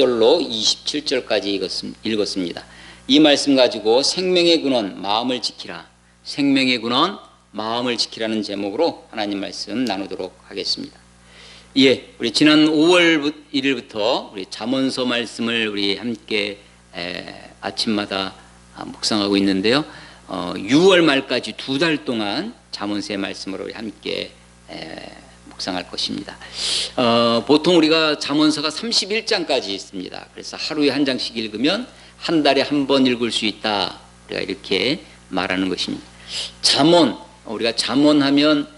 절로 27절까지 읽었습니다. 이 말씀 가지고 생명의 근원 마음을 지키라, 생명의 근원 마음을 지키라는 제목으로 하나님 말씀 나누도록 하겠습니다. 예, 우리 지난 5월 1일부터 우리 잠언서 말씀을 우리 함께 아침마다 묵상하고 있는데요. 6월 말까지 2달 동안 잠언서의 말씀으로 우리 함께 묵상할 것입니다. 보통 우리가 잠언서가 31장까지 있습니다. 그래서 하루에 한 장씩 읽으면 한 달에 한 번 읽을 수 있다, 우리가 이렇게 말하는 것입니다. 잠언, 우리가 잠언하면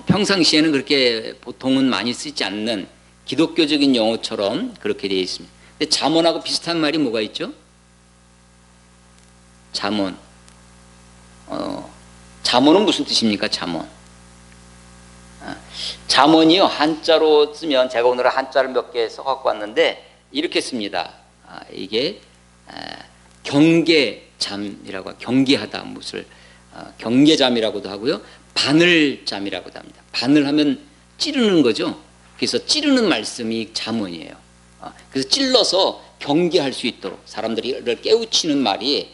평상시에는 그렇게 보통은 많이 쓰지 않는 기독교적인 용어처럼 그렇게 되어 있습니다. 근데 잠언하고 비슷한 말이 뭐가 있죠? 잠언. 잠언은 무슨 뜻입니까? 잠언. 잠언이요, 한자로 쓰면, 제가 오늘 한자를 몇 개 써갖고 왔는데 이렇게 씁니다. 이게 경계잠이라고, 경계하다, 무엇을 경계잠이라고도 하고요, 바늘잠이라고도 합니다. 바늘하면 찌르는 거죠. 그래서 찌르는 말씀이 잠언이에요. 그래서 찔러서 경계할 수 있도록 사람들을 깨우치는 말이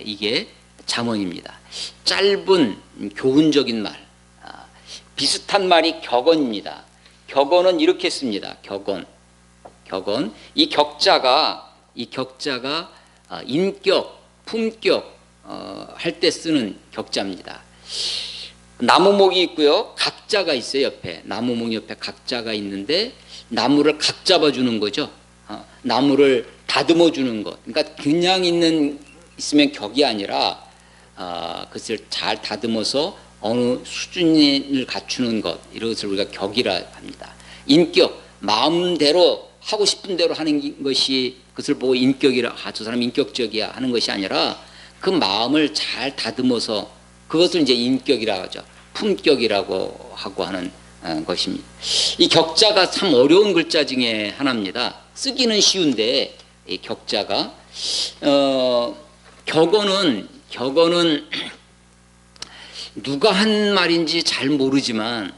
이게 잠언입니다. 짧은 교훈적인 말, 비슷한 말이 격언입니다. 격언은 이렇게 씁니다. 격언. 이 격자가 인격, 품격 할 때 쓰는 격자입니다. 나무목이 있고요, 각자가 있어요. 옆에 나무목 옆에 각자가 있는데 나무를 각 잡아주는 거죠. 나무를 다듬어 주는 것. 그러니까 그냥 있으면 격이 아니라 그것을 잘 다듬어서 어느 수준을 갖추는 것, 이것을 우리가 격이라 합니다. 인격, 마음대로 하고 싶은 대로 하는 것이, 그것을 보고 인격이라, 저 사람 인격적이야 하는 것이 아니라 그 마음을 잘 다듬어서, 그것을 이제 인격이라고 하죠. 품격이라고 하고 하는 것입니다. 이 격자가 참 어려운 글자 중에 하나입니다. 쓰기는 쉬운데 이 격자가 격언은 누가 한 말인지 잘 모르지만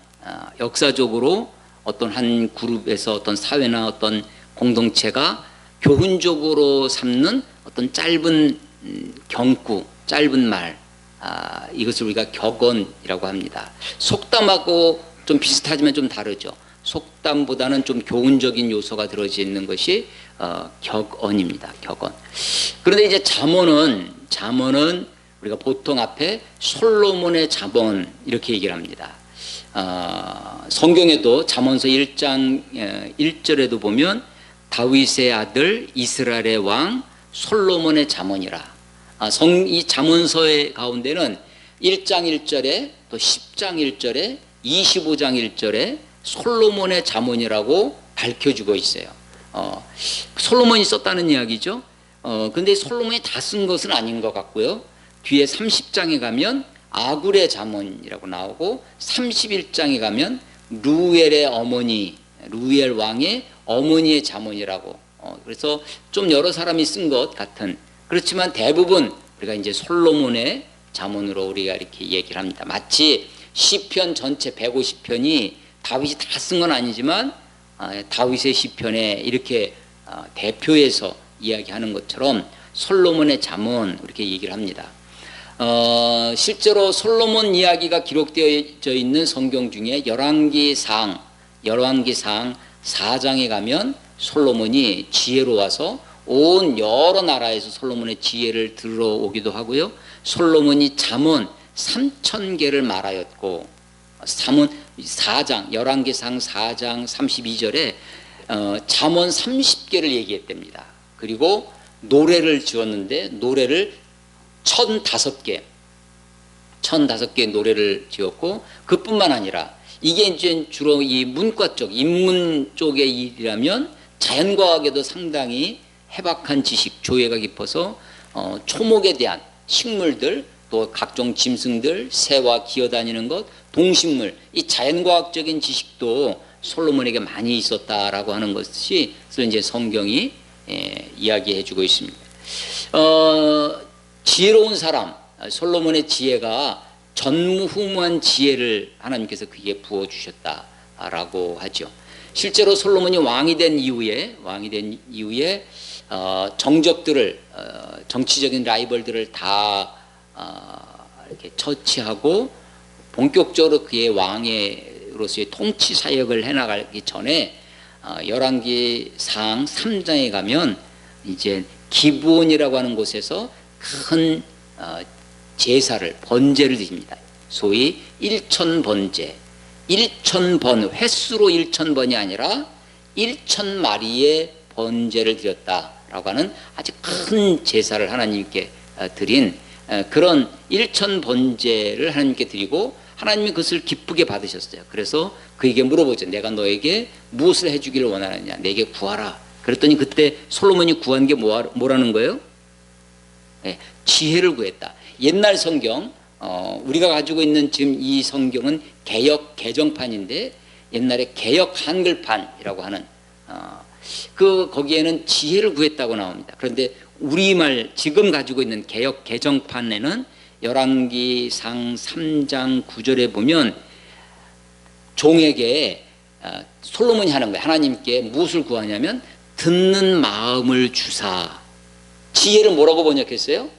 역사적으로 어떤 한 그룹에서, 어떤 사회나 어떤 공동체가 교훈적으로 삼는 어떤 짧은 경구, 짧은 말, 이것을 우리가 격언이라고 합니다. 속담하고 좀 비슷하지만 좀 다르죠. 속담보다는 좀 교훈적인 요소가 들어져 있는 것이 격언입니다. 격언. 그런데 이제 잠언은 우리가 보통 앞에 솔로몬의 잠언 이렇게 얘기를 합니다. 성경에도 잠언서 1장 1절에도 보면 다윗의 아들 이스라엘의 왕 솔로몬의 잠언이라. 이 잠언서의 가운데는 1장 1절에 또 10장 1절에 25장 1절에 솔로몬의 잠언이라고 밝혀주고 있어요. 솔로몬이 썼다는 이야기죠. 근데 솔로몬이 다 쓴 것은 아닌 것 같고요. 뒤에 30장에 가면 아굴의 잠언이라고 나오고 31장에 가면 루엘의 어머니, 루엘 왕의 어머니의 잠언이라고, 그래서 좀 여러 사람이 쓴 것 같은, 그렇지만 대부분 우리가 이제 솔로몬의 잠언으로 우리가 이렇게 얘기를 합니다. 마치 시편 전체 150편이 다윗이 다 쓴 건 아니지만 다윗의 시편에 이렇게 대표해서 이야기하는 것처럼 솔로몬의 잠언 이렇게 얘기를 합니다. 실제로 솔로몬 이야기가 기록되어 있는 성경 중에 열왕기상 4장에 가면 솔로몬이 지혜로 와서 온 여러 나라에서 솔로몬의 지혜를 들어오기도 하고요. 솔로몬이 잠언 3,000개를 말하였고, 열왕기상 4장 32절에 잠언 30개를 얘기했답니다. 그리고 노래를 지었는데 노래를 1,005개 노래를 지었고, 그뿐만 아니라 이게 이제 주로 이 문과 쪽, 인문 쪽의 일이라면 자연과학에도 상당히 해박한 지식, 조예가 깊어서 초목에 대한 식물들, 또 각종 짐승들, 새와 기어다니는 것, 동식물, 이 자연과학적인 지식도 솔로몬에게 많이 있었다라고 하는 것이 이제 성경이 이야기해주고 있습니다. 지혜로운 사람, 솔로몬의 지혜가 전무후무한 지혜를 하나님께서 그에게 부어주셨다라고 하죠. 실제로 솔로몬이 왕이 된 이후에 정적들을 정치적인 라이벌들을 다 이렇게 처치하고 본격적으로 그의 왕으로서의 통치 사역을 해나가기 전에 열왕기상 3장에 가면 이제 기브온이라고 하는 곳에서 큰 제사를 번제를 드립니다. 소위 일천번제, 1000번 횟수로 1000번이 아니라 1000마리의 번제를 드렸다라고 하는 아주 큰 제사를 하나님께 드린 그런 1000번제를 하나님께 드리고 하나님이 그것을 기쁘게 받으셨어요. 그래서 그에게 물어보죠. 내가 너에게 무엇을 해주기를 원하느냐, 내게 구하라. 그랬더니 그때 솔로몬이 구한 게 뭐라는 거예요? 네, 지혜를 구했다. 옛날 성경, 우리가 가지고 있는 지금 이 성경은 개역 개정판인데 옛날에 개역 한글판이라고 하는 거기에는 지혜를 구했다고 나옵니다. 그런데 우리말 지금 가지고 있는 개역 개정판에는 열왕기상 3장 9절에 보면 종에게 솔로몬이 하는 거예요. 하나님께 무엇을 구하냐면 듣는 마음을 주사. 지혜를 뭐라고 번역했어요?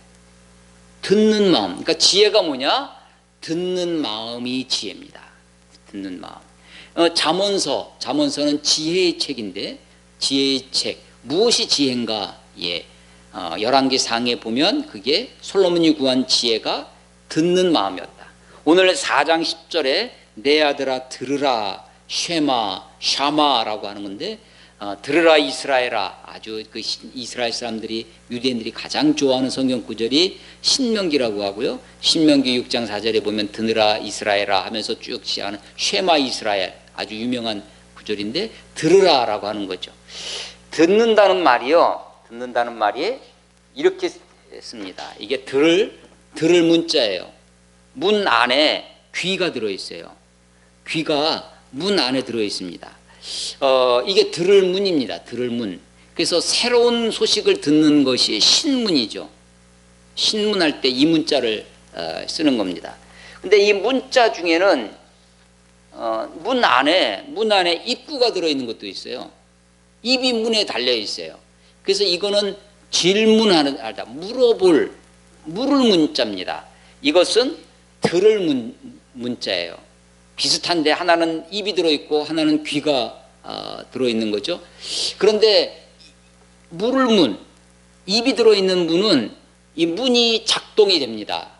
듣는 마음. 그러니까 지혜가 뭐냐? 듣는 마음이 지혜입니다. 듣는 마음. 잠언서는 지혜의 책인데 지혜의 책. 무엇이 지혜인가? 예. 열왕기상에 보면 그게 솔로몬이 구한 지혜가 듣는 마음이었다. 오늘 4장 10절에 내 아들아 들으라 샤마라고 하는 건데 들으라 이스라엘아. 아주 그 이스라엘 사람들이 유대인들이 가장 좋아하는 성경 구절이 신명기라고 하고요. 신명기 6장 4절에 보면 듣느라 이스라엘아 하면서 쭉 시작하는 쉐마 이스라엘 아주 유명한 구절인데 들으라라고 하는 거죠. 듣는다는 말이 이렇게 씁니다. 이게 들을 문자예요. 문 안에 귀가 들어있어요. 귀가 문 안에 들어있습니다. 이게 들을 문입니다. 들을 문. 그래서 새로운 소식을 듣는 것이 신문이죠. 신문할 때 이 문자를 쓰는 겁니다. 근데 이 문자 중에는 문 안에 입구가 들어있는 것도 있어요. 입이 문에 달려 있어요. 그래서 이거는 질문하다, 물을 문자입니다. 이것은 들을 문자예요. 비슷한데 하나는 입이 들어있고 하나는 귀가 들어있는 거죠. 그런데 입이 들어있는 문은 이 문이 작동이 됩니다.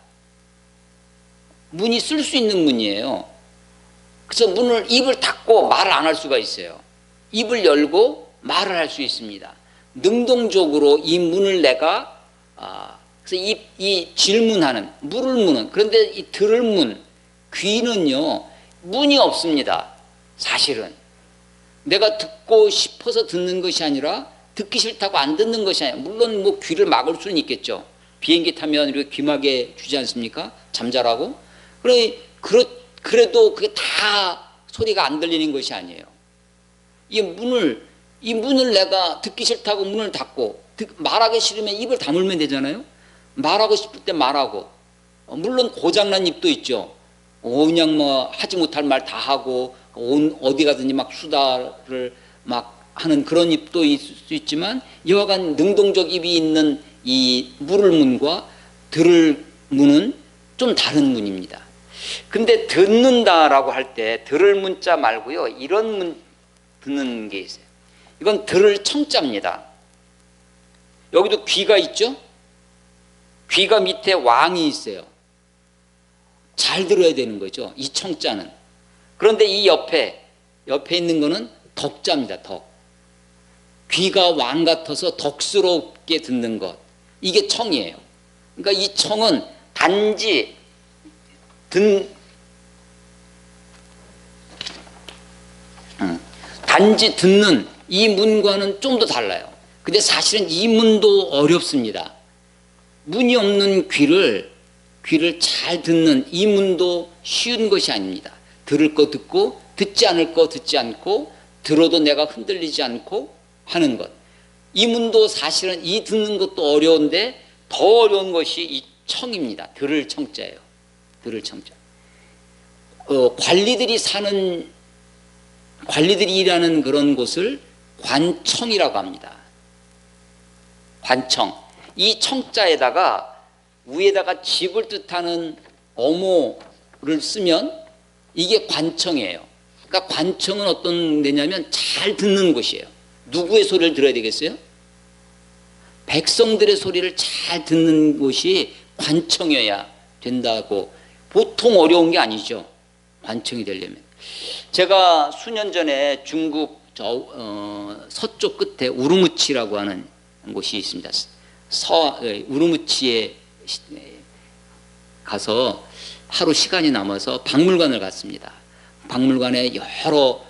문이 쓸 수 있는 문이에요. 그래서 입을 닫고 말을 안 할 수가 있어요. 입을 열고 말을 할 수 있습니다. 능동적으로 이 문을 내가 그래서 이 질문하는 물을 무는 그런데 이 들을 문 귀는요 문이 없습니다. 사실은 내가 듣고 싶어서 듣는 것이 아니라 듣기 싫다고 안 듣는 것이 아니라 물론 뭐 귀를 막을 수는 있겠죠. 비행기 타면 이렇게 귀마개 주지 않습니까? 잠자라고. 그래도 그게 다 소리가 안 들리는 것이 아니에요. 이 문을 내가 듣기 싫다고 문을 닫고 말하기 싫으면 입을 다물면 되잖아요. 말하고 싶을 때 말하고 물론 고장난 입도 있죠. 그냥 뭐 하지 못할 말 다 하고 어디 가든지 막 수다를 막 하는 그런 입도 있을 수 있지만 여하간 능동적 입이 있는 이 물을 문과 들을 문은 좀 다른 문입니다. 근데 듣는다라고 할 때 들을 문자 말고요 이런 문 듣는 게 있어요. 이건 들을 청자입니다. 여기도 귀가 있죠? 귀가 밑에 왕이 있어요. 잘 들어야 되는 거죠. 이 청자는. 그런데 이 옆에 있는 거는 덕자입니다. 덕. 귀가 왕 같아서 덕스럽게 듣는 것. 이게 청이에요. 그러니까 이 청은 단지 듣는 이 문과는 좀 더 달라요. 근데 사실은 이 문도 어렵습니다. 문이 없는 귀를 잘 듣는 이 문도 쉬운 것이 아닙니다. 들을 거 듣고 듣지 않을 거 듣지 않고 들어도 내가 흔들리지 않고 하는 것. 이 문도 사실은 이 듣는 것도 어려운데 더 어려운 것이 이 청입니다. 들을 청자예요. 들을 청자. 관리들이 사는 관리들이 일하는 그런 곳을 관청이라고 합니다. 관청. 이 청자에다가 위에다가 집을 뜻하는 어모를 쓰면 이게 관청이에요. 그러니까 관청은 어떤 데냐면 잘 듣는 곳이에요. 누구의 소리를 들어야 되겠어요? 백성들의 소리를 잘 듣는 곳이 관청이어야 된다고. 보통 어려운 게 아니죠. 관청이 되려면. 제가 수년 전에 중국 서쪽 끝에 우르무치라고 하는 곳이 있습니다. 우르무치에 가서 하루 시간이 남아서 박물관을 갔습니다. 박물관에 여러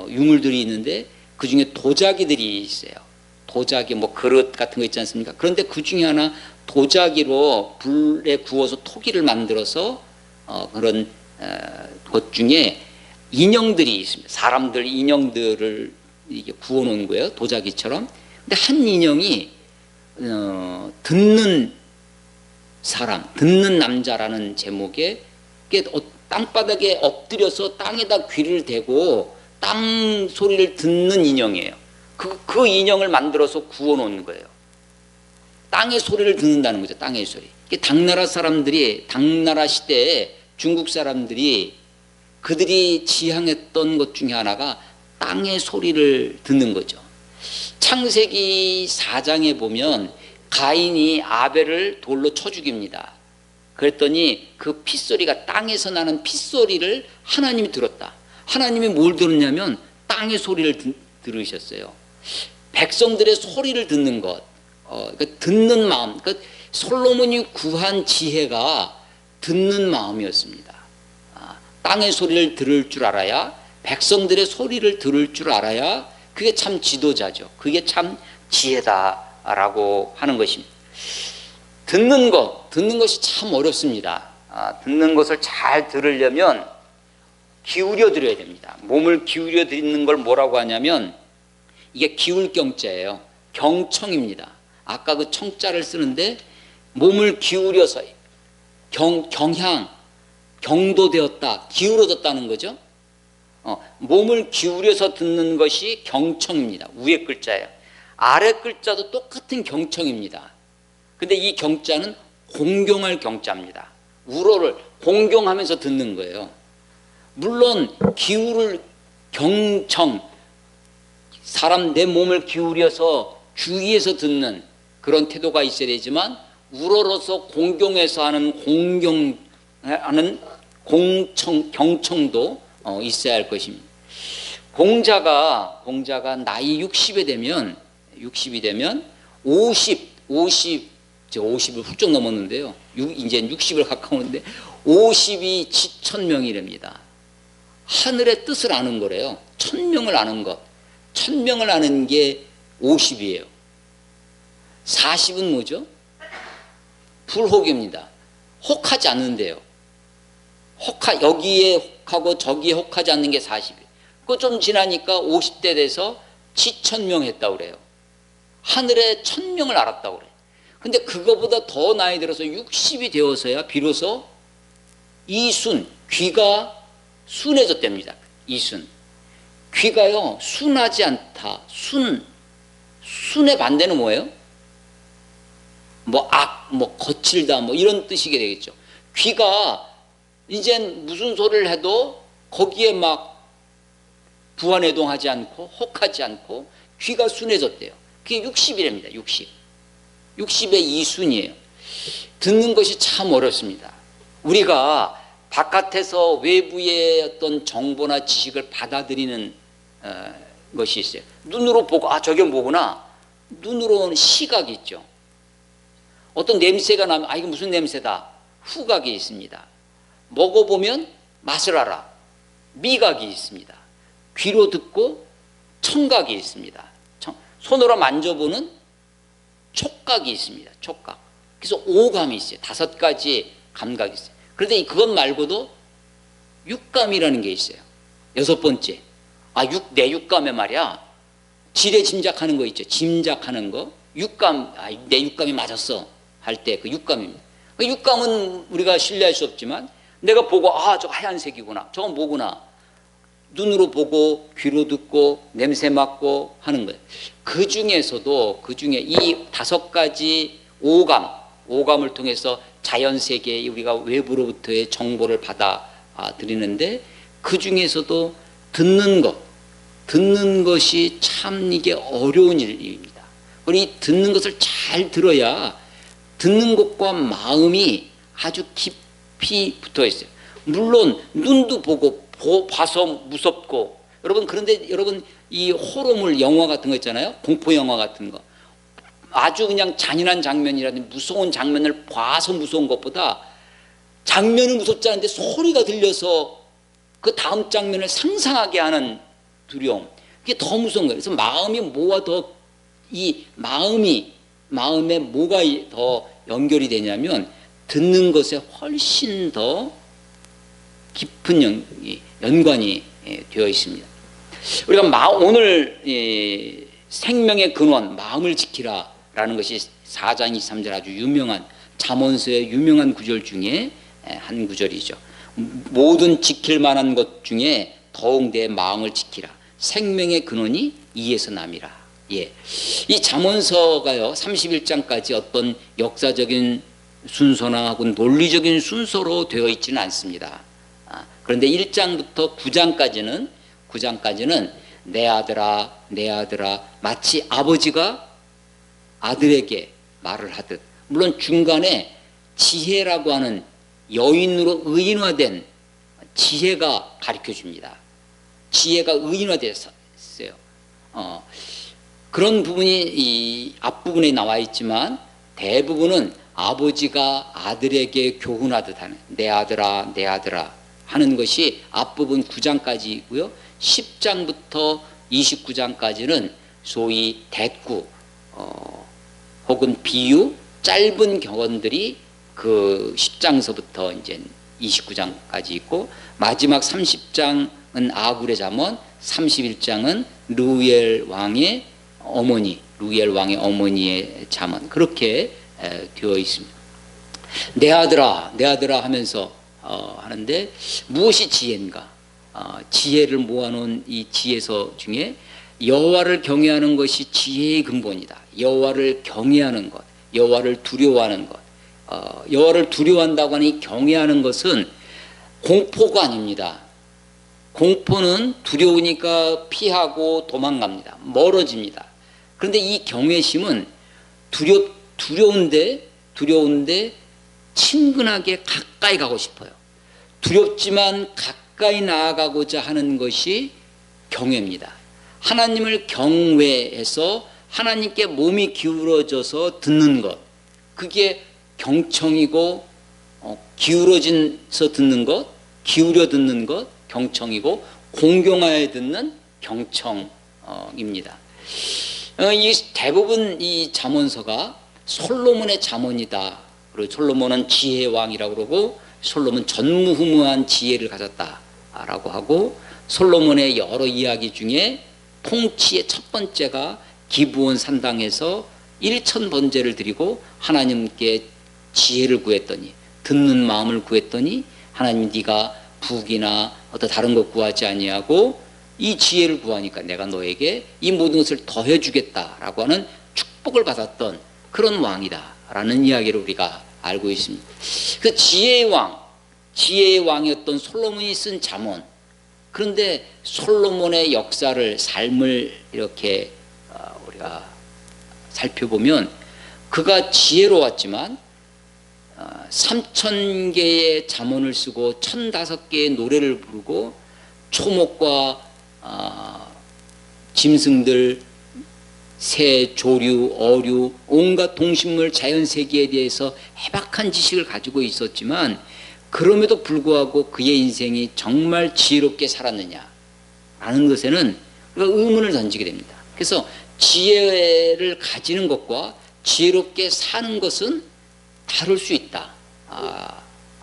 유물들이 있는데 그 중에 도자기들이 있어요. 도자기 뭐 그릇 같은 거 있지 않습니까? 그런데 그 중에 하나 도자기로 불에 구워서 토기를 만들어서 그런 것 중에 인형들이 있습니다. 사람들 인형들을 이게 구워놓은 거예요. 도자기처럼. 근데 한 인형이 듣는 사람, 듣는 남자라는 제목에 땅바닥에 엎드려서 땅에다 귀를 대고 땅 소리를 듣는 인형이에요. 그 인형을 만들어서 구워놓는 거예요. 땅의 소리를 듣는다는 거죠. 땅의 소리. 당나라 사람들이, 당나라 시대에 중국 사람들이 그들이 지향했던 것 중에 하나가 땅의 소리를 듣는 거죠. 창세기 4장에 보면 가인이 아벨을 돌로 쳐 죽입니다. 그랬더니 그 핏소리가, 땅에서 나는 핏소리를 하나님이 들었다. 하나님이 뭘 들었냐면 땅의 소리를 들으셨어요. 백성들의 소리를 듣는 것, 그러니까 듣는 마음. 그러니까 솔로몬이 구한 지혜가 듣는 마음이었습니다. 땅의 소리를 들을 줄 알아야, 백성들의 소리를 들을 줄 알아야 그게 참 지도자죠. 그게 참 지혜다라고 하는 것입니다. 듣는 것이 참 어렵습니다. 듣는 것을 잘 들으려면 기울여 드려야 됩니다. 몸을 기울여 드리는 걸 뭐라고 하냐면 이게 기울경자예요. 경청입니다. 아까 그 청자를 쓰는데 몸을 기울여서 경향, 경도되었다, 기울어졌다는 거죠. 몸을 기울여서 듣는 것이 경청입니다. 위에 글자예요. 아래 글자도 똑같은 경청입니다. 근데 이 경자는 공경할 경자입니다. 우로를 공경하면서 듣는 거예요. 물론 기울을 경청, 사람 내 몸을 기울여서 주의해서 듣는 그런 태도가 있어야 되지만 우러러서 공경해서 하는 경청도 있어야 할 것입니다. 공자가 나이 60이 되면 50을 훌쩍 넘었는데요. 이제 60을 가까우는데 50이 지천명이랍니다. 하늘의 뜻을 아는 거래요. 천명을 아는 것. 천명을 아는 게 50이에요. 40은 뭐죠? 불혹입니다. 혹하지 않는데요. 여기에 혹하고 저기에 혹하지 않는 게 40이에요. 그거 좀 지나니까 50대 돼서 지천명했다고 그래요. 하늘의 천명을 알았다고 그래요. 근데 그거보다 더 나이 들어서 60이 되어서야 비로소 이순, 귀가 순해졌답니다. 이순. 귀가요, 순하지 않다. 순의 반대는 뭐예요? 거칠다, 이런 뜻이게 되겠죠. 귀가 이젠 무슨 소리를 해도 거기에 막 부안해동하지 않고 혹하지 않고 귀가 순해졌대요. 그게 60이랍니다. 60의 이순이에요. 듣는 것이 참 어렵습니다. 우리가 바깥에서 외부의 어떤 정보나 지식을 받아들이는 것이 있어요. 눈으로 보고 저게 뭐구나. 눈으로는 시각이 있죠. 어떤 냄새가 나면 이거 무슨 냄새다. 후각이 있습니다. 먹어보면 맛을 알아. 미각이 있습니다. 귀로 듣고 청각이 있습니다. 손으로 만져보는 촉각이 있습니다. 촉각. 그래서 오감이 있어요. 5가지 감각이 있어요. 그런데 그것 말고도 육감이라는 게 있어요. 6번째. 내 육감에 말이야. 지레 짐작하는 거 있죠. 짐작하는 거. 육감, 내 육감이 맞았어. 할 때 그 육감입니다. 그 육감은 우리가 신뢰할 수 없지만 내가 보고 저거 하얀색이구나. 저건 뭐구나. 눈으로 보고 귀로 듣고 냄새 맡고 하는 거예요. 그 중에 이 5가지 오감을 통해서 자연 세계에 우리가 외부로부터의 정보를 받아 들이는데, 그 중에서도 듣는 것이 참 이게 어려운 일입니다. 우리 듣는 것을 잘 들어야 듣는 것과 마음이 아주 깊이 붙어 있어요. 물론 눈도 보고 봐서 무섭고, 그런데 여러분 이 호러물 영화 같은 거 있잖아요. 공포 영화 같은 거. 아주 그냥 잔인한 장면이라든지 무서운 장면을 봐서 무서운 것보다 장면은 무섭지 않은데 소리가 들려서 그 다음 장면을 상상하게 하는 두려움. 그게 더 무서운 거예요. 그래서 마음에 뭐가 더 연결이 되냐면 듣는 것에 훨씬 더 깊은 연관이 되어 있습니다. 우리가 오늘 생명의 근원, 마음을 지키라 라는 것이 4장 23절 아주 유명한 잠언서의 유명한 구절 중에 한 구절이죠. 모든 지킬 만한 것 중에 더욱 내 마음을 지키라. 생명의 근원이 이에서 남이라. 예. 이 잠언서가요, 31장까지 어떤 역사적인 순서나 혹은 논리적인 순서로 되어 있지는 않습니다. 그런데 1장부터 9장까지는 내 아들아, 내 아들아, 마치 아버지가 아들에게 말을 하듯, 물론 중간에 지혜라고 하는 여인으로 의인화된 지혜가 가르쳐 줍니다. 지혜가 의인화됐어요. 그런 부분이 이 앞부분에 나와 있지만 대부분은 아버지가 아들에게 교훈하듯 하는 내 아들아, 내 아들아 하는 것이 앞부분 9장까지이고요. 10장부터 29장까지는 소위 대꾸 혹은 비유, 짧은 격언들이 그 10장서부터 이제 29장까지 있고, 마지막 30장은 아굴의 잠언, 31장은 루엘 왕의 어머니의 잠언, 그렇게 되어 있습니다. 내 아들아, 내 아들아 하면서 하는데 무엇이 지혜인가? 지혜를 모아놓은 이 지혜서 중에 여호와를 경외하는 것이 지혜의 근본이다. 여호와를 경외하는 것, 여호와를 두려워하는 것. 여호와를 두려워한다고 하니 경외하는 것은 공포가 아닙니다. 공포는 두려우니까 피하고 도망갑니다. 멀어집니다. 그런데 이 경외심은 두려운데 친근하게 가까이 가고 싶어요. 두렵지만 가까이 나아가고자 하는 것이 경외입니다. 하나님을 경외해서 하나님께 몸이 기울어져서 듣는 것, 그게 경청이고, 기울어져서 듣는 것, 기울여 듣는 것 경청이고, 공경하여 듣는 경청입니다. 대부분 이 잠언서가 솔로몬의 잠언이다. 그리고 솔로몬은 지혜의 왕이라고 그러고, 솔로몬 전무후무한 지혜를 가졌다라고 하고, 솔로몬의 여러 이야기 중에 통치의 첫 번째가 기브온 산당에서 1000번제를 드리고 하나님께 지혜를 구했더니, 듣는 마음을 구했더니 하나님 네가 북이나 어떤 다른 것 구하지 아니하고 이 지혜를 구하니까 내가 너에게 이 모든 것을 더해 주겠다라고 하는 축복을 받았던 그런 왕이다라는 이야기를 우리가 알고 있습니다. 그 지혜의 왕이었던 솔로몬이 쓴 잠언. 그런데 솔로몬의 역사를, 삶을 이렇게 우리가 살펴보면 그가 지혜로웠지만 3000개의 잠언을 쓰고 1005개의 노래를 부르고 초목과 짐승들, 새, 조류, 어류, 온갖 동식물, 자연세계에 대해서 해박한 지식을 가지고 있었지만 그럼에도 불구하고 그의 인생이 정말 지혜롭게 살았느냐 라는 것에는 우리가 의문을 던지게 됩니다. 그래서 지혜를 가지는 것과 지혜롭게 사는 것은 다를 수 있다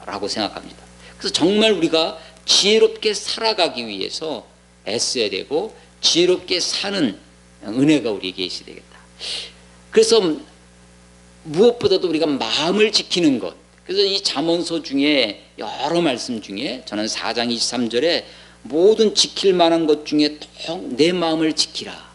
라고 생각합니다. 그래서 정말 우리가 지혜롭게 살아가기 위해서 애써야 되고 지혜롭게 사는 은혜가 우리에게 있어야 되겠다. 그래서 무엇보다도 우리가 마음을 지키는 것. 그래서 이 잠언서 중에 여러 말씀 중에 저는 4장 23절에 모든 지킬 만한 것 중에 내 마음을 지키라.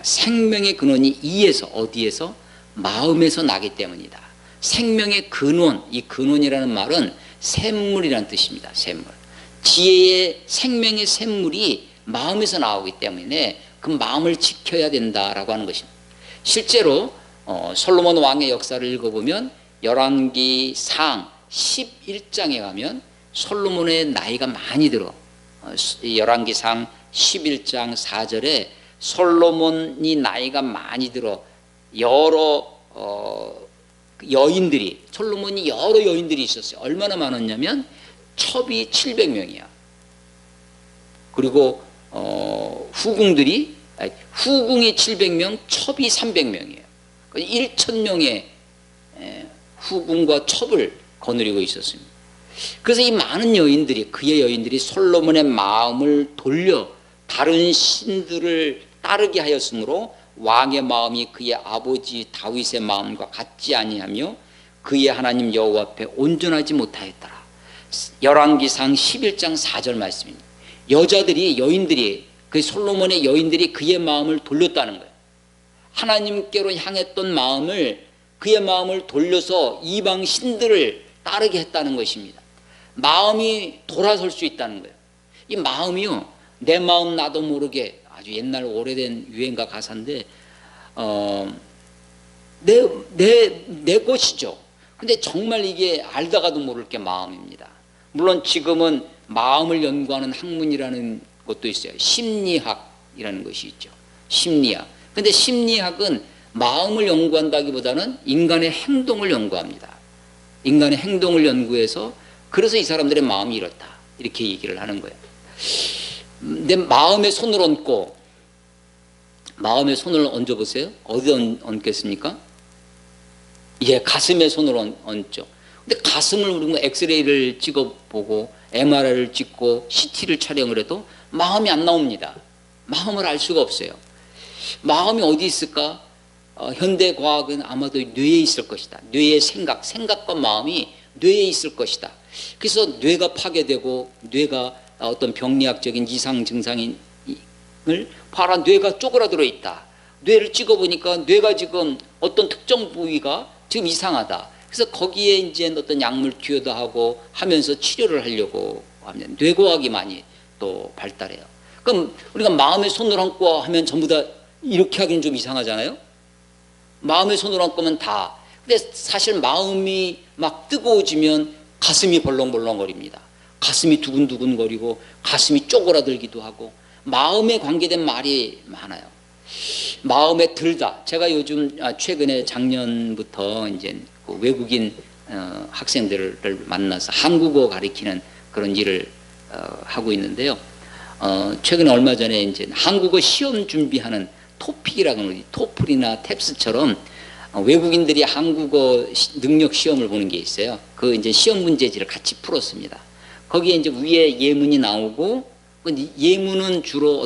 생명의 근원이 이에서, 어디에서? 마음에서 나기 때문이다. 생명의 근원, 이 근원이라는 말은 샘물이라는 뜻입니다. 샘물. 지혜의 생명의 샘물이 마음에서 나오기 때문에 그 마음을 지켜야 된다라고 하는 것입니다. 실제로 솔로몬 왕의 역사를 읽어보면 열왕기상 11장에 가면 솔로몬의 나이가 많이 들어. 열왕기상 11장 4절에 솔로몬이 나이가 많이 들어 여러 여인들이, 솔로몬이 여러 여인들이 있었어요. 얼마나 많았냐면 첩이 700명이야. 그리고 후궁이 700명, 첩이 300명이에요. 1,000명의 후궁과 첩을 거느리고 있었습니다. 그래서 이 많은 여인들이, 그의 여인들이 솔로몬의 마음을 돌려 다른 신들을 따르게 하였으므로 왕의 마음이 그의 아버지 다윗의 마음과 같지 아니하며 그의 하나님 여호와 앞에 온전하지 못하였더라. 열왕기상 11장 4절 말씀입니다. 여인들이, 그 솔로몬의 여인들이 그의 마음을 돌렸다는 거예요. 하나님께로 향했던 마음을, 그의 마음을 돌려서 이방 신들을 따르게 했다는 것입니다. 마음이 돌아설 수 있다는 거예요. 이 마음이요, 내 마음 나도 모르게, 아주 옛날 오래된 유행가 가사인데 내 것이죠. 근데 정말 이게 알다가도 모를 게 마음입니다. 물론 지금은 마음을 연구하는 학문이라는 것도 있어요. 심리학이라는 것이 있죠. 심리학. 근데 심리학은 마음을 연구한다기보다는 인간의 행동을 연구합니다. 인간의 행동을 연구해서 그래서 이 사람들의 마음이 이렇다, 이렇게 얘기를 하는 거예요. 내 마음에 손을 얹고, 마음에 손을 얹어보세요. 어디 얹겠습니까? 예, 가슴에 손을 얹죠. 근데 가슴을 우리가 엑스레이를 찍어보고 MRI를 찍고 CT를 촬영을 해도 마음이 안 나옵니다. 마음을 알 수가 없어요. 마음이 어디 있을까? 현대 과학은 아마도 뇌에 있을 것이다. 뇌의 생각과 마음이 뇌에 있을 것이다. 그래서 뇌가 파괴되고 뇌가 어떤 병리학적인 이상 증상을 봐라, 뇌가 쪼그라들어 있다. 뇌를 찍어보니까 뇌가 지금 어떤 특정 부위가 지금 이상하다. 그래서 거기에 이제 어떤 약물 투여도 하고 하면서 치료를 하려고 하면 뇌과학이 많이 또 발달해요. 그럼 우리가 마음에 손을 얹고 하면 전부 다 이렇게 하기는 좀 이상하잖아요. 마음에 손을 얹고면 다. 근데 사실 마음이 막 뜨거워지면 가슴이 벌렁벌렁거립니다. 가슴이 두근두근거리고 가슴이 쪼그라들기도 하고 마음에 관계된 말이 많아요. 마음에 들다. 제가 요즘 최근에 작년부터 이제 그 외국인 학생들을 만나서 한국어 가르치는 그런 일을 하고 있는데요. 최근에 얼마 전에 이제 한국어 시험 준비하는 토픽이라는 거지, 토플이나 탭스처럼 외국인들이 한국어 능력 시험을 보는 게 있어요. 그 이제 시험 문제지를 같이 풀었습니다. 거기에 이제 위에 예문이 나오고, 예문은 주로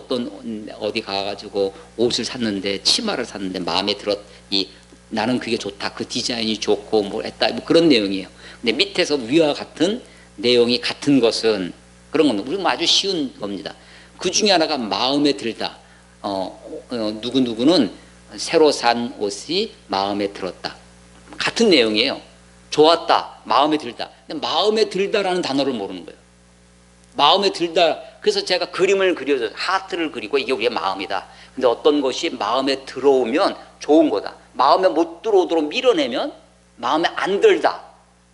어디 가가지고 옷을 샀는데, 치마를 샀는데 마음에 나는 그게 좋다, 그 디자인이 좋고 뭐 했다, 뭐 그런 내용이에요. 근데 밑에서 위와 같은 내용이 같은 것은 그런 겁니다. 우리 아주 쉬운 겁니다. 그 중에 하나가 마음에 들다. 누구누구는 새로 산 옷이 마음에 들었다. 같은 내용이에요. 좋았다, 마음에 들다. 근데 마음에 들다라는 단어를 모르는 거예요. 마음에 들다. 그래서 제가 그림을 그려서 하트를 그리고 이게 우리의 마음이다. 근데 어떤 것이 마음에 들어오면 좋은 거다. 마음에 못 들어오도록 밀어내면 마음에 안 들다.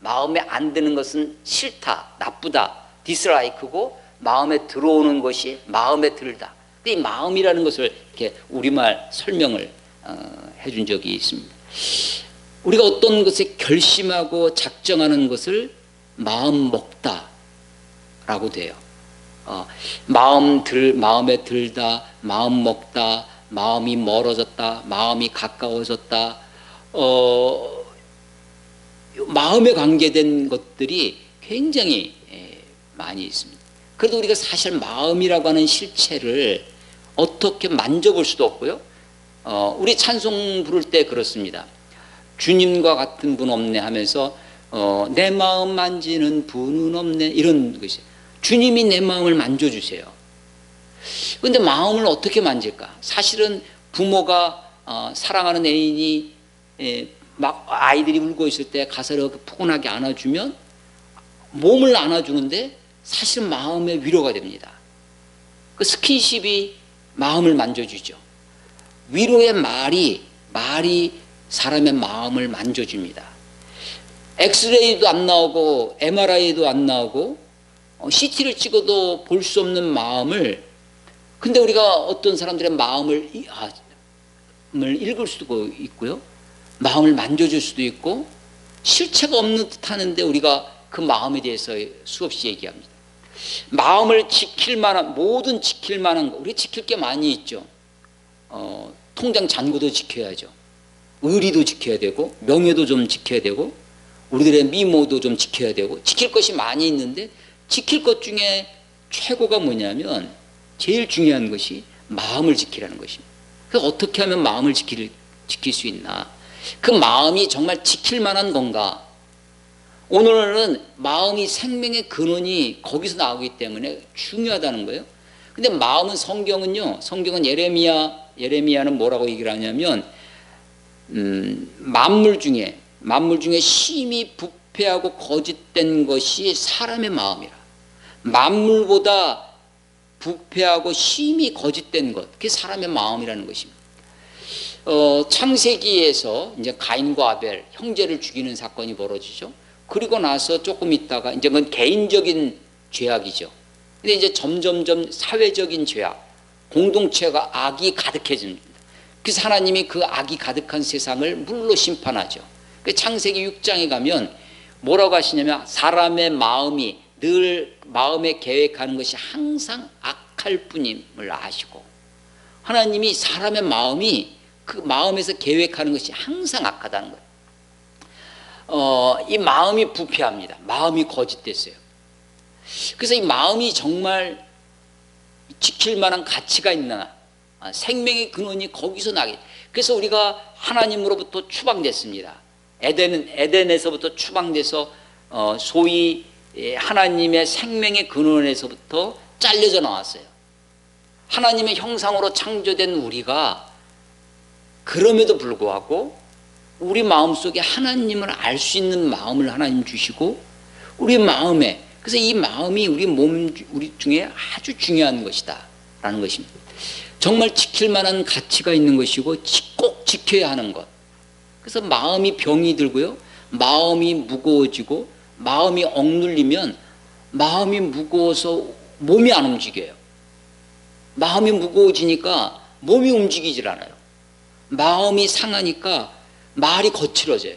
마음에 안 드는 것은 싫다, 나쁘다, 디스라이크고, 마음에 들어오는 것이 마음에 들다. 근데 이 마음이라는 것을 이렇게 우리말 설명을 해준 적이 있습니다. 우리가 어떤 것에 결심하고 작정하는 것을 마음 먹다라고 돼요. 마음에 들다, 마음 먹다, 마음이 멀어졌다, 마음이 가까워졌다. 마음에 관계된 것들이 굉장히 많이 있습니다. 그래도 우리가 사실 마음이라고 하는 실체를 어떻게 만져볼 수도 없고요. 우리 찬송 부를 때 그렇습니다. 주님과 같은 분 없네 하면서 내 마음 만지는 분은 없네, 이런 것이. 주님이 내 마음을 만져주세요. 그런데 마음을 어떻게 만질까? 사실은 부모가 사랑하는 애인이 막 아이들이 울고 있을 때 가서 이렇게 푸근하게 안아주면 몸을 안아주는데 사실은 마음의 위로가 됩니다. 그 스킨십이 마음을 만져주죠. 위로의 말이 사람의 마음을 만져줍니다. 엑스레이도 안 나오고 MRI도 안 나오고 CT를 찍어도 볼 수 없는 마음을, 근데 우리가 어떤 사람들의 마음을 읽을 수도 있고요, 마음을 만져줄 수도 있고, 실체가 없는 듯 하는데 우리가 그 마음에 대해서 수없이 얘기합니다. 마음을 지킬 만한, 모든 지킬 만한 거, 우리 지킬 게 많이 있죠. 통장 잔고도 지켜야죠. 의리도 지켜야 되고, 명예도 좀 지켜야 되고, 우리들의 미모도 좀 지켜야 되고, 지킬 것이 많이 있는데, 지킬 것 중에 최고가 뭐냐면, 제일 중요한 것이 마음을 지키라는 것입니다. 그래서 어떻게 하면 마음을 지킬 수 있나? 그 마음이 정말 지킬 만한 건가? 오늘은 마음이 생명의 근원이 거기서 나오기 때문에 중요하다는 거예요. 근데 마음은 성경은 예레미야는 뭐라고 얘기를 하냐면, 만물 중에 심히 부패하고 거짓된 것이 사람의 마음이라. 만물보다 부패하고 심히 거짓된 것, 그게 사람의 마음이라는 것입니다. 창세기에서 이제 가인과 아벨, 형제를 죽이는 사건이 벌어지죠. 그리고 나서 조금 있다가 이제 그건 개인적인 죄악이죠. 근데 이제 점점점 사회적인 죄악, 공동체가 악이 가득해집니다. 그래서 하나님이 그 악이 가득한 세상을 물로 심판하죠. 창세기 6장에 가면 뭐라고 하시냐면, 사람의 마음이 늘 마음에 계획하는 것이 항상 악할 뿐임을 아시고, 하나님이 사람의 마음이 그 마음에서 계획하는 것이 항상 악하다는 거예요. 이 마음이 부패합니다. 마음이 거짓됐어요. 그래서 이 마음이 정말 지킬 만한 가치가 있나? 생명의 근원이 거기서 나게. 그래서 우리가 하나님으로부터 추방됐습니다. 에덴에서부터 추방돼서 소위 하나님의 생명의 근원에서부터 잘려져 나왔어요. 하나님의 형상으로 창조된 우리가 그럼에도 불구하고 우리 마음속에 하나님을 알 수 있는 마음을 하나님 주시고, 우리 마음에, 그래서 이 마음이 우리 중에 아주 중요한 것이다 라는 것입니다. 정말 지킬 만한 가치가 있는 것이고 꼭 지켜야 하는 것. 그래서 마음이 병이 들고요, 마음이 무거워지고, 마음이 억눌리면 마음이 무거워서 몸이 안 움직여요. 마음이 무거워지니까 몸이 움직이질 않아요. 마음이 상하니까 말이 거칠어져요.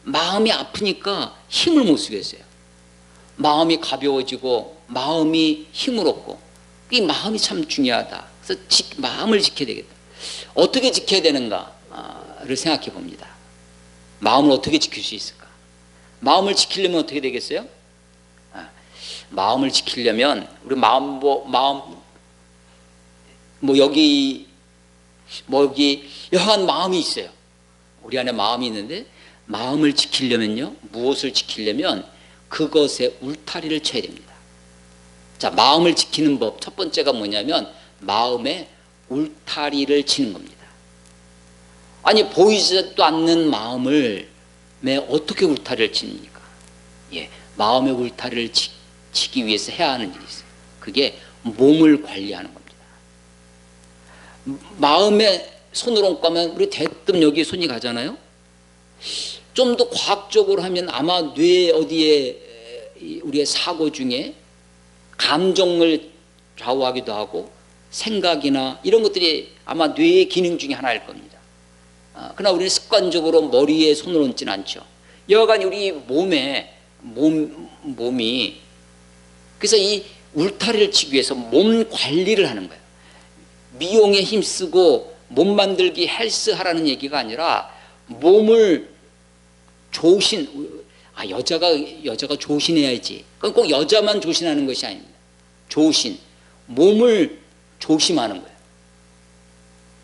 마음이 아프니까 힘을 못 쓰겠어요. 마음이 가벼워지고 마음이 힘을 얻고, 이 마음이 참 중요하다. 그래서 마음을 지켜야 되겠다. 어떻게 지켜야 되는가를 생각해 봅니다. 마음을 어떻게 지킬 수 있을까? 마음을 지키려면 어떻게 되겠어요? 마음을 지키려면 우리 여기 여한 마음이 있어요. 우리 안에 마음이 있는데, 마음을 지키려면요, 무엇을 지키려면 그것에 울타리를 쳐야 됩니다. 자, 마음을 지키는 법 첫 번째가 뭐냐면 마음에 울타리를 치는 겁니다. 아니, 보이지도 않는 마음을 어떻게 울타리를 칩니까? 마음의 울타리를 치기 위해서 해야 하는 일이 있어요. 그게 몸을 관리하는 겁니다. 마음에 손을 얹고 하면 우리 대뜸 여기 손이 가잖아요. 좀 더 과학적으로 하면 아마 뇌 어디에 우리의 사고 중에 감정을 좌우하기도 하고 생각이나 이런 것들이 아마 뇌의 기능 중에 하나일 겁니다. 그러나 우리는 습관적으로 머리에 손을 얹지는 않죠. 여하간 우리 몸이 그래서 이 울타리를 치기 위해서 몸 관리를 하는 거예요. 미용에 힘쓰고 몸 만들기 헬스하라는 얘기가 아니라 몸을 여자가 조신해야지. 그건 꼭 여자만 조신하는 것이 아닙니다. 몸을 조심하는 거예요.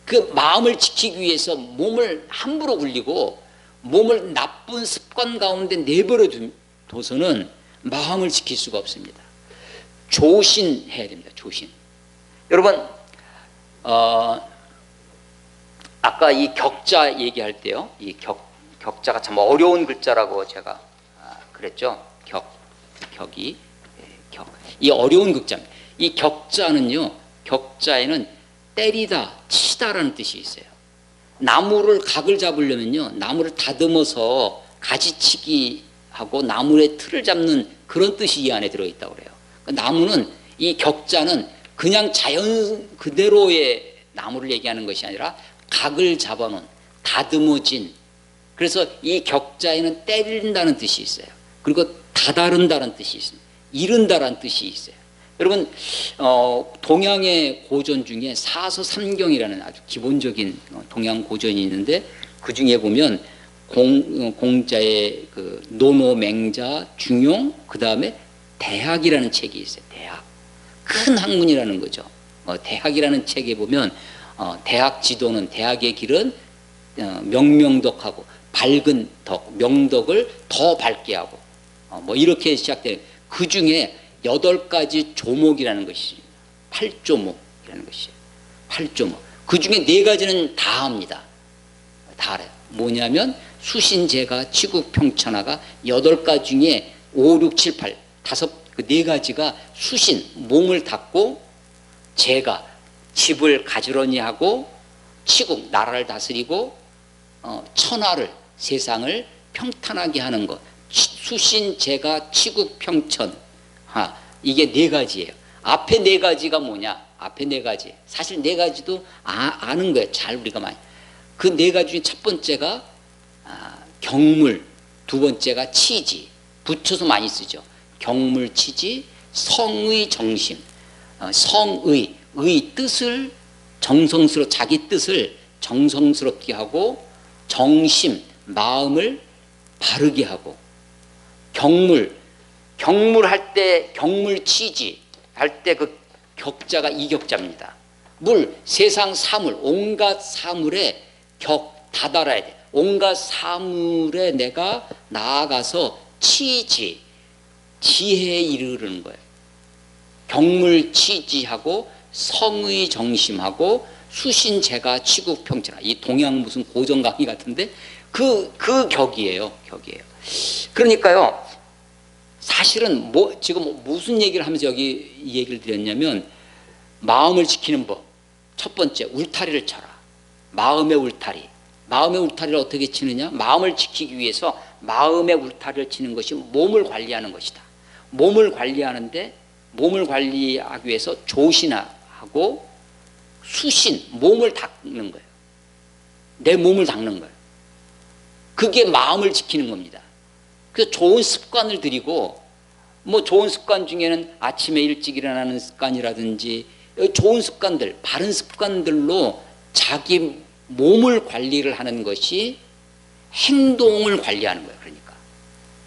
그 마음을 지키기 위해서 몸을 함부로 굴리고 몸을 나쁜 습관 가운데 내버려 둬서는 마음을 지킬 수가 없습니다. 조신해야 됩니다. 조신. 여러분, 아까 이 격자 얘기할 때요, 이 격자가 참 어려운 글자라고 제가 그랬죠. 격이 이 어려운 글자입니다. 이 격자는요, 격자에는 때리다, 치다라는 뜻이 있어요. 나무를 각을 잡으려면요, 나무를 다듬어서 가지치기 하고 나무의 틀을 잡는 그런 뜻이 이 안에 들어있다고 그래요. 나무는, 이 격자는 그냥 자연 그대로의 나무를 얘기하는 것이 아니라 각을 잡아놓은, 다듬어진, 그래서 이 격자에는 때린다는 뜻이 있어요. 그리고 다다른다는 뜻이 있습니다. 이른다라는 뜻이 있어요. 여러분, 동양의 고전 중에 사서삼경이라는 아주 기본적인 동양 고전이 있는데, 그 중에 보면 공자의 그 노노맹자, 중용, 그 다음에 대학이라는 책이 있어요. 대학, 큰 학문이라는 거죠. 대학이라는 책에 보면 대학 지도는, 대학의 길은 명명덕하고 밝은 덕, 명덕을 더 밝게 하고 뭐 이렇게 시작돼요. 그 중에 8가지 조목이라는 것이, 8조목이라는 것이에요. 8조목. 그 중에 4가지는 다 합니다. 다 알아요. 뭐냐면 수신제가, 치국평천하가 8가지 중에 5, 6, 7, 8, 그 4가지가 수신, 몸을 닦고, 제가 집을 가지런히 하고, 치국, 나라를 다스리고, 천하를, 세상을 평탄하게 하는 것. 수신, 제가, 치국, 평천. 이게 4가지예요. 앞에 4가지가 뭐냐? 앞에 4가지. 사실 4가지도 아는 거예요. 잘 우리가 많이. 그 4가지 중에 첫 번째가 경물, 두 번째가 치지. 붙여서 많이 쓰죠. 경물, 치지, 성의, 정심. 성의, 의 뜻을 자기 뜻을 정성스럽게 하고, 정심, 마음을 바르게 하고, 경물할 때, 경물치지 할 때 그 격자가 이격자입니다. 물, 세상 사물, 온갖 사물에 다다라야 돼. 온갖 사물에 내가 나아가서 치지, 지혜에 이르는 거예요. 경물치지하고, 성의 정심하고, 수신제가, 치국평천하. 이 동양 무슨 고전 강의 같은데 그 격이에요. 그러니까요, 사실은 지금 무슨 얘기를 하면서 여기 이 얘기를 드렸냐면, 마음을 지키는 법. 첫 번째, 울타리를 쳐라. 마음의 울타리. 마음의 울타리를 어떻게 치느냐? 마음을 지키기 위해서 마음의 울타리를 치는 것이 몸을 관리하는 것이다. 몸을 관리하는데, 몸을 관리하기 위해서 조신하고 수신, 몸을 닦는 거예요. 내 몸을 닦는 거예요. 그게 마음을 지키는 겁니다. 그래서 좋은 습관을 들이고, 뭐 좋은 습관 중에는 아침에 일찍 일어나는 습관이라든지, 좋은 습관들, 바른 습관들로 자기 몸을 관리를 하는 것이 행동을 관리하는 거예요. 그러니까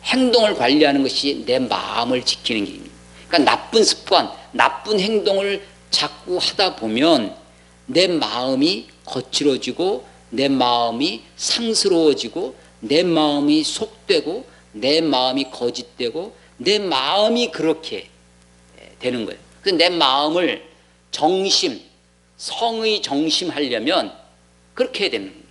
행동을 관리하는 것이 내 마음을 지키는 길입니다. 그러니까 나쁜 습관, 나쁜 행동을 자꾸 하다 보면 내 마음이 거칠어지고, 내 마음이 상스러워지고, 내 마음이 속되고, 내 마음이 거짓되고, 내 마음이 그렇게 되는 거예요. 그래서 내 마음을 정심, 성의 정심하려면 그렇게 해야 되는 겁니다.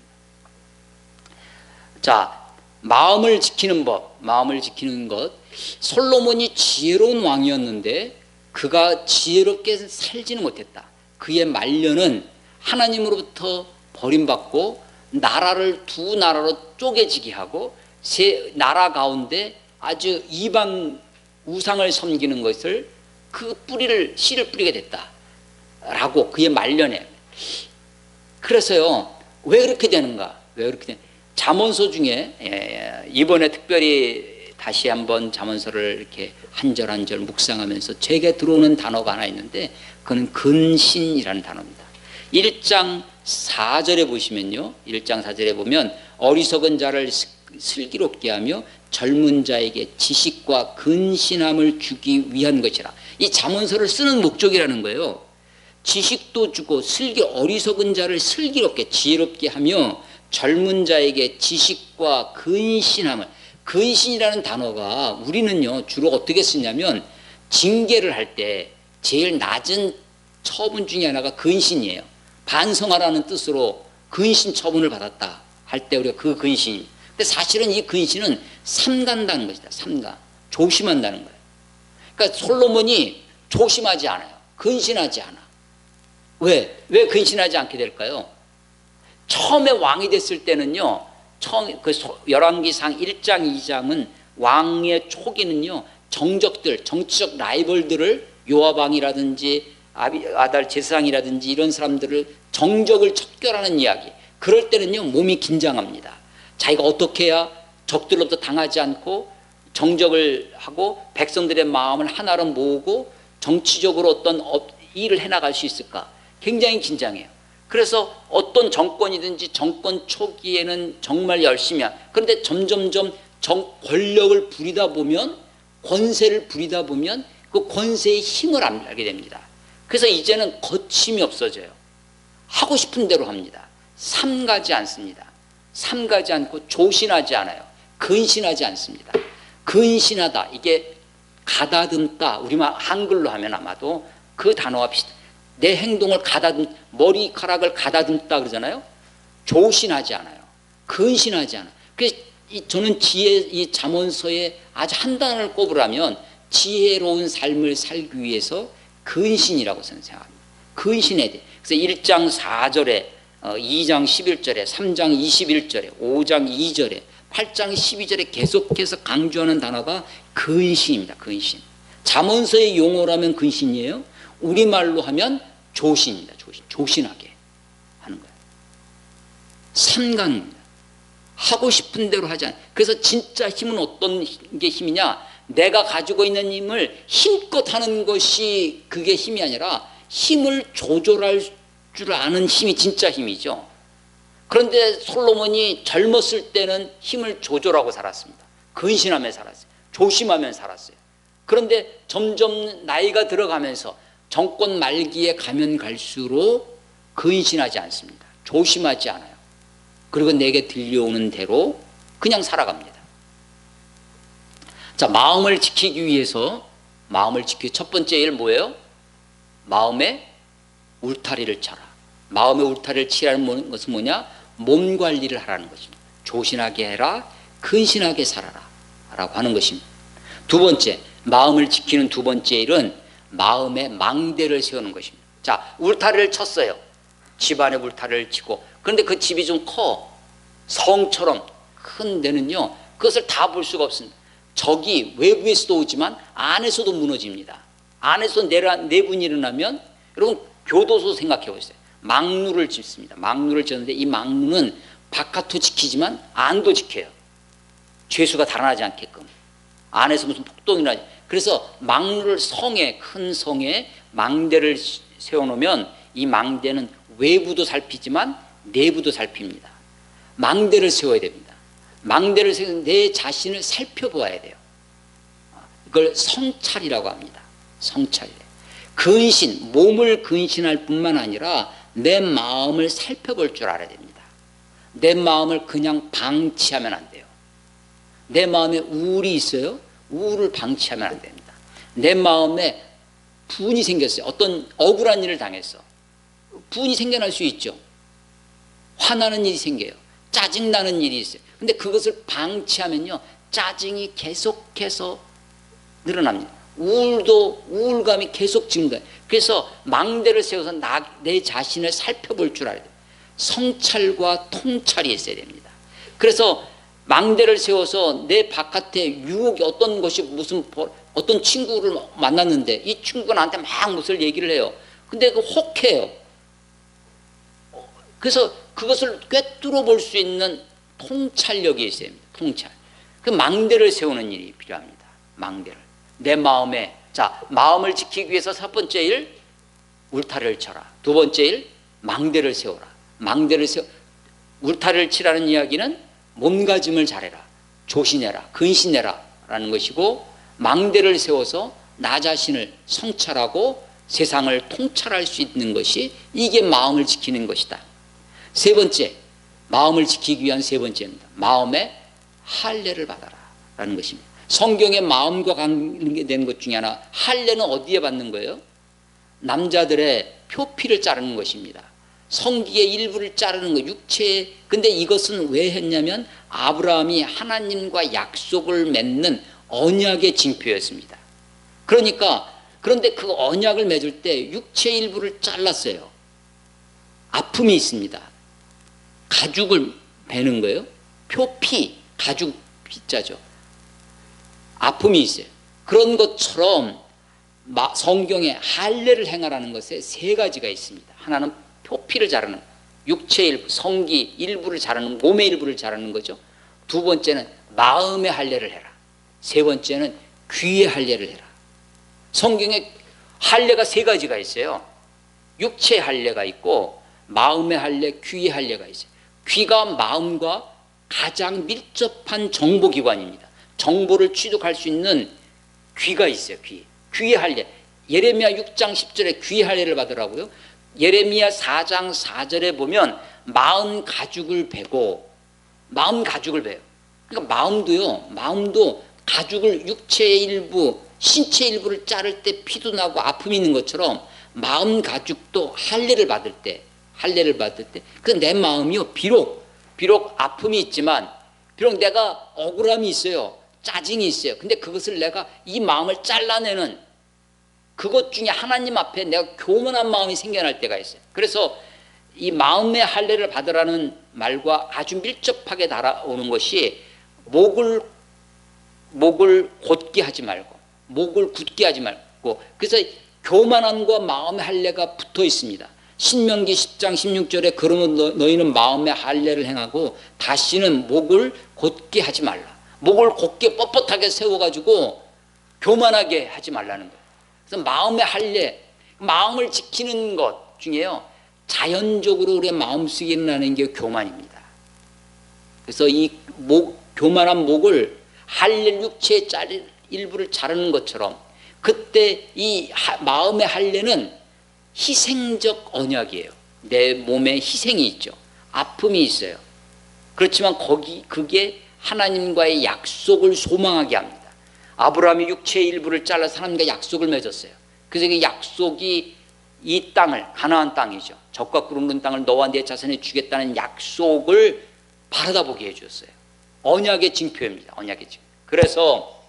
자, 마음을 지키는 법, 마음을 지키는 것. 솔로몬이 지혜로운 왕이었는데 그가 지혜롭게 살지는 못했다. 그의 말년은 하나님으로부터 버림받고, 나라를 두 나라로 쪼개지게 하고, 나라 가운데 아주 이방 우상을 섬기는 것을, 그 씨를 뿌리게 됐다라고, 그의 말년에. 그래서요, 왜 그렇게 되는가? 잠언서 중에 이번에 특별히 다시 한번 잠언서를 이렇게 한 절 한 절 묵상하면서 제게 들어오는 단어가 하나 있는데, 그건 근신이라는 단어입니다. 1장 4절에 보시면요, 1장 4절에 보면 어리석은 자를 슬기롭게 하며 젊은 자에게 지식과 근신함을 주기 위한 것이라. 이 잠언서를 쓰는 목적이라는 거예요. 지식도 주고 어리석은 자를 슬기롭게, 지혜롭게 하며 젊은 자에게 지식과 근신함을. 근신이라는 단어가 우리는요 주로 어떻게 쓰냐면, 징계를 할 때, 제일 낮은 처분 중에 하나가 근신이에요. 반성하라는 뜻으로 근신 처분을 받았다 할 때 우리가 그 근신. 근데 사실은 이 근신은 삼간다는 것이다. 삼가. 조심한다는 거예요. 그러니까 솔로몬이 조심하지 않아요. 근신하지 않아. 왜? 왜 근신하지 않게 될까요? 처음에 왕이 됐을 때는요, 열왕기상 1장, 2장은 왕의 초기는요, 정적들, 정치적 라이벌들을 요압왕이라든지 아달 제사장이라든지 이런 사람들을 정적을 척결하는 이야기. 그럴 때는요, 몸이 긴장합니다. 자기가 어떻게 해야 적들로부터 당하지 않고 정적을 하고 백성들의 마음을 하나로 모으고 정치적으로 어떤 일을 해나갈 수 있을까? 굉장히 긴장해요. 그래서 어떤 정권이든지 정권 초기에는 정말 열심히 그런데 점점점 권력을 부리다 보면, 권세를 부리다 보면 그 권세의 힘을 알게 됩니다. 그래서 이제는 거침이 없어져요. 하고 싶은 대로 합니다. 삼가지 않습니다. 삼가지 않고 조신하지 않아요. 근신하지 않습니다. 근신하다, 이게 가다듬다, 우리만 한글로 하면 아마도 그 단어와 비슷해. 내 행동을 머리카락을 가다듬다 그러잖아요. 조신하지 않아요. 근신하지 않아요. 그래서 저는 이 잠언서에 아주 한 단어를 꼽으라면 지혜로운 삶을 살기 위해서 근신이라고 생각합니다. 근신해야 돼. 그래서 1장 4절에 2장 11절에 3장 21절에 5장 2절에 8장 12절에 계속해서 강조하는 단어가 근신입니다. 근신. 잠언서의 용어라면 근신이에요. 우리말로 하면 조신입니다. 조신하게 하는 거예요. 삼가입니다. 하고 싶은 대로 하지 않아요. 그래서 진짜 힘은 어떤 게 힘이냐? 내가 가지고 있는 힘을 힘껏 하는 것이 그게 힘이 아니라 힘을 조절할 줄 아는 힘이 진짜 힘이죠. 그런데 솔로몬이 젊었을 때는 힘을 조절하고 살았습니다. 근신하며 살았어요. 조심하며 살았어요. 그런데 점점 나이가 들어가면서 정권 말기에 가면 갈수록 근신하지 않습니다. 조심하지 않아요. 그리고 내게 들려오는 대로 그냥 살아갑니다. 자, 마음을 지키기 위해서 첫 번째 일 뭐예요? 마음의 울타리를 쳐라. 마음의 울타리를 치라는 것은 뭐냐? 몸 관리를 하라는 것입니다. 조신하게 해라, 근신하게 살아라 라고 하는 것입니다. 두 번째, 마음을 지키는 두 번째 일은 마음의 망대를 세우는 것입니다. 자, 울타리를 쳤어요. 집안에 울타리를 치고, 그런데 그 집이 좀 커. 성처럼 큰 데는요, 그것을 다 볼 수가 없습니다. 적이 외부에서도 오지만 안에서도 무너집니다. 안에서 내분이 일어나면, 여러분 교도소 생각해 보세요. 망루를 짓습니다. 망루를 짓는데 이 망루는 바깥도 지키지만 안도 지켜요. 죄수가 달아나지 않게끔. 안에서 무슨 폭동이 나지. 그래서 망루를 큰 성에 망대를 세워놓으면 이 망대는 외부도 살피지만 내부도 살핍니다. 망대를 세워야 됩니다. 망대를 세워서 내 자신을 살펴보아야 돼요. 이걸 성찰이라고 합니다. 성찰이래요. 근신, 몸을 근신할 뿐만 아니라 내 마음을 살펴볼 줄 알아야 됩니다. 내 마음을 그냥 방치하면 안 돼요. 내 마음에 우울이 있어요? 우울을 방치하면 안 됩니다. 내 마음에 분이 생겼어요. 어떤 억울한 일을 당했어. 분이 생겨날 수 있죠. 화나는 일이 생겨요. 짜증나는 일이 있어요. 근데 그것을 방치하면요, 짜증이 계속해서 늘어납니다. 우울감이 계속 증가해요. 그래서 망대를 세워서 내 자신을 살펴볼 줄 알아야 돼요. 성찰과 통찰이 있어야 됩니다. 그래서 망대를 세워서 내 바깥에 유혹이 어떤 친구를 만났는데 이 친구가 나한테 막 무슨 얘기를 해요. 근데 그 혹해요. 그래서 그것을 꿰뚫어 볼 수 있는 통찰력이 있어야 합니다. 통찰. 그 망대를 세우는 일이 필요합니다. 망대를. 내 마음에, 마음을 지키기 위해서 첫 번째 일, 울타리를 쳐라. 두 번째 일, 망대를 세워라. 울타리를 치라는 이야기는 몸가짐을 잘해라. 조신해라. 근신해라. 라는 것이고, 망대를 세워서 나 자신을 성찰하고 세상을 통찰할 수 있는 것이 이게 마음을 지키는 것이다. 세 번째, 마음을 지키기 위한 세 번째입니다. 마음의 할례를 받아라. 라는 것입니다. 성경에 마음과 관계된 것 중에 하나, 할례는 어디에 받는 거예요? 남자들의 표피를 자르는 것입니다. 성기의 일부를 자르는 것, 육체. 근데 이것은 왜 했냐면 아브라함이 하나님과 약속을 맺는 언약의 징표였습니다. 그런데 그 언약을 맺을 때 육체 일부를 잘랐어요. 아픔이 있습니다. 가죽을 베는 거예요. 표피, 가죽 피자죠. 아픔이 있어요. 그런 것처럼 성경에 할례를 행하라는 것에 세 가지가 있습니다. 하나는 표피를 자르는, 육체 일부, 성기 일부를 자르는, 몸의 일부를 자르는 거죠. 두 번째는 마음의 할례를 해라. 세 번째는 귀의 할례를 해라. 성경에 할례가 세 가지가 있어요. 육체의 할례가 있고 마음의 할례, 귀의 할례가 있어요. 귀가 마음과 가장 밀접한 정보기관입니다. 정보를 취득할 수 있는 귀가 있어요. 귀의 할례. 예레미야 6장 10절에 귀의 할례를 받으라고요. 예레미야 4장 4절에 보면 마음 가죽을 베고, 마음 가죽을 베요. 그러니까 마음도 가죽을, 육체의 일부, 신체 일부를 자를 때 피도 나고 아픔이 있는 것처럼 마음 가죽도 할례를 받을 때 그 내 마음이요, 비록 아픔이 있지만, 비록 내가 억울함이 있어요, 짜증이 있어요. 근데 그것을 내가 이 마음을 잘라내는 그것 중에 하나님 앞에 내가 교만한 마음이 생겨날 때가 있어요. 그래서 이 마음의 할례를 받으라는 말과 아주 밀접하게 달아오는 것이 목을 곧게 하지 말고, 목을 굳게 하지 말고, 그래서 교만함과 마음의 할례가 붙어 있습니다. 신명기 10장 16절에 그러면 너희는 마음의 할례를 행하고 다시는 목을 곧게 하지 말라. 목을 곧게 뻣뻣하게 세워가지고 교만하게 하지 말라는 거예요. 그래서 마음의 할례, 마음을 지키는 것 중에요, 자연적으로 우리의 마음속에 일어나는 게 교만입니다. 그래서 이 교만한 목을 할례, 육체의 일부를 자르는 것처럼, 그때 이 마음의 할례는 희생적 언약이에요. 내 몸에 희생이 있죠. 아픔이 있어요. 그렇지만 그게 하나님과의 약속을 소망하게 합니다. 아브라함이 육체의 일부를 잘라서 하나님과 약속을 맺었어요. 그래서 그 약속이 이 땅을, 가나안 땅이죠, 젖과 꿀 흐르는 땅을 너와 네 자손에 주겠다는 약속을 바라다 보게 해주었어요. 언약의 징표입니다. 언약의 징표. 그래서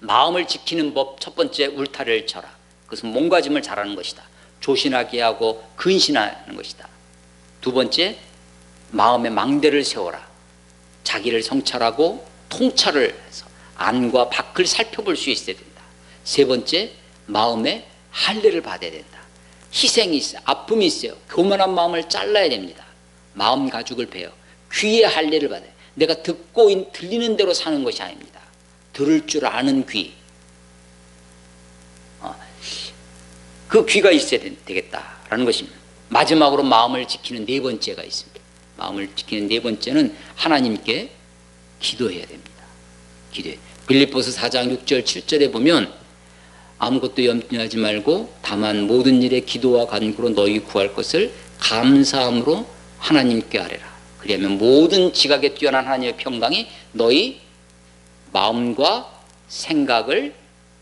마음을 지키는 법, 첫 번째, 울타리를 쳐라. 그것은 몸가짐을 잘하는 것이다. 조신하게 하고 근신하는 것이다. 두 번째, 마음의 망대를 세워라. 자기를 성찰하고 통찰을 해서 안과 밖을 살펴볼 수 있어야 된다. 세 번째, 마음의 할례를 받아야 된다. 희생이 있어요. 아픔이 있어요. 교만한 마음을 잘라야 됩니다. 마음 가죽을 베어 귀의 할례를 받아요. 내가 듣고 들리는 대로 사는 것이 아닙니다. 들을 줄 아는 귀, 그 귀가 있어야 되겠다라는 것입니다. 마지막으로 마음을 지키는 네 번째가 있습니다. 마음을 지키는 네 번째는 하나님께 기도해야 됩니다. 기도해. 빌립보서 4장 6절 7절에 보면 아무것도 염려하지 말고 다만 모든 일에 기도와 간구로 너희 구할 것을 감사함으로 하나님께 아뢰라. 그러면 모든 지각에 뛰어난 하나님의 평강이 너희 마음과 생각을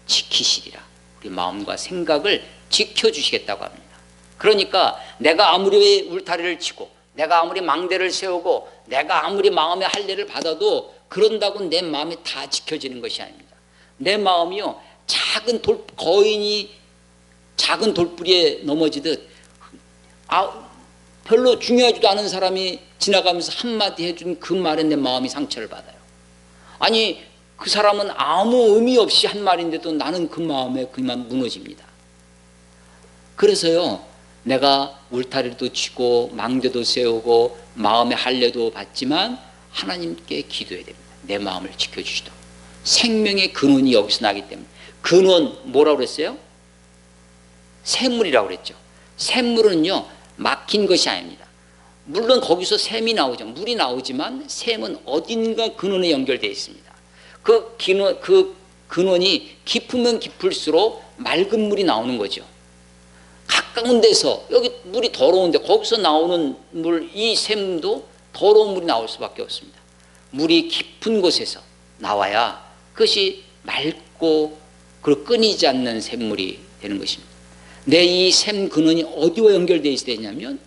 지키시리라. 우리 마음과 생각을 지켜주시겠다고 합니다. 그러니까 내가 아무리 울타리를 치고 내가 아무리 망대를 세우고 내가 아무리 마음의 할례를 받아도 그런다고 내 마음이 다 지켜지는 것이 아닙니다. 내 마음이요, 거인이 작은 돌뿌리에 넘어지듯 별로 중요하지도 않은 사람이 지나가면서 한마디 해준 그 말에 내 마음이 상처를 받아요. 아니, 그 사람은 아무 의미 없이 한 말인데도 나는 그 마음에 그만 무너집니다. 그래서요, 내가 울타리도 치고 망대도 세우고 마음의 할례도 받지만 하나님께 기도해야 됩니다. 내 마음을 지켜주시도록. 생명의 근원이 여기서 나기 때문에. 근원 뭐라고 그랬어요? 샘물이라고 그랬죠. 샘물은요, 막힌 것이 아닙니다. 물론 거기서 샘이 나오죠. 물이 나오지만 샘은 어딘가 근원에 연결되어 있습니다. 그 근원이 깊으면 깊을수록 맑은 물이 나오는 거죠. 가까운 데서, 여기 물이 더러운데 거기서 나오는 물, 이 샘도 더러운 물이 나올 수밖에 없습니다. 물이 깊은 곳에서 나와야 그것이 맑고 그리고 끊이지 않는 샘물이 되는 것입니다. 내 이 샘 근원이 어디와 연결되어 있어야 되냐면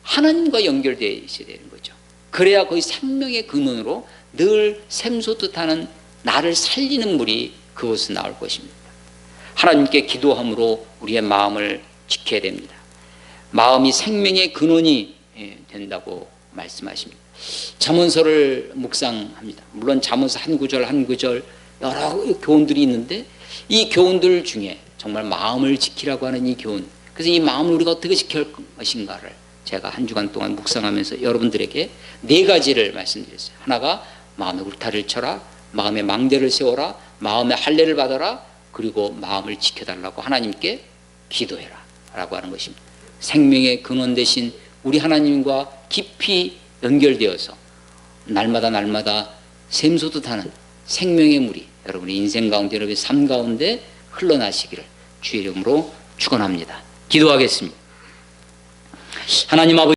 하나님과 연결되어 있어야 되는 거죠. 그래야 거기 생명의 근원으로 늘 샘솟듯 하는 나를 살리는 물이 그곳에서 나올 것입니다. 하나님께 기도함으로 우리의 마음을 지켜야 됩니다. 마음이 생명의 근원이 된다고 말씀하십니다. 잠언서를 묵상합니다. 물론 잠언서 한 구절 한 구절 여러 교훈들이 있는데 이 교훈들 중에 정말 마음을 지키라고 하는 이 교훈, 그래서 이 마음을 우리가 어떻게 지킬 것인가를 제가 한 주간 동안 묵상하면서 여러분들에게 4가지를 말씀드렸어요. 하나가 마음의 울타리를 쳐라, 마음의 망대를 세워라, 마음의 할례를 받아라, 그리고 마음을 지켜달라고 하나님께 기도해라 라고 하는 것입니다. 생명의 근원 되신 우리 하나님과 깊이 연결되어서 날마다 샘솟듯 하는 생명의 물이 여러분의 인생 가운데, 여러분의 삶 가운데 흘러나시기를 주의 이름으로 축원합니다. 기도하겠습니다. 하나님 아버지,